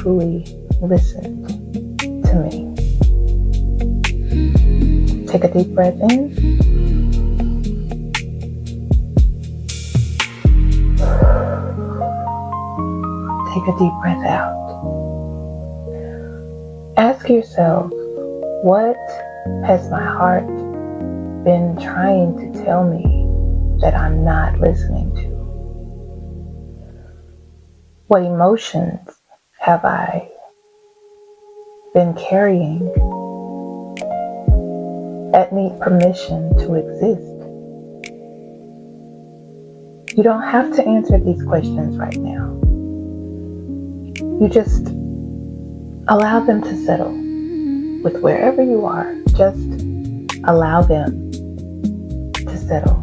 truly listened to me. Take a deep breath in. Take a deep breath out. Ask yourself, what has my heart been trying to tell me that I'm not listening to? What emotions have I been carrying that need permission to exist? You don't have to answer these questions right now. You just allow them to settle with wherever you are. Just allow them to settle.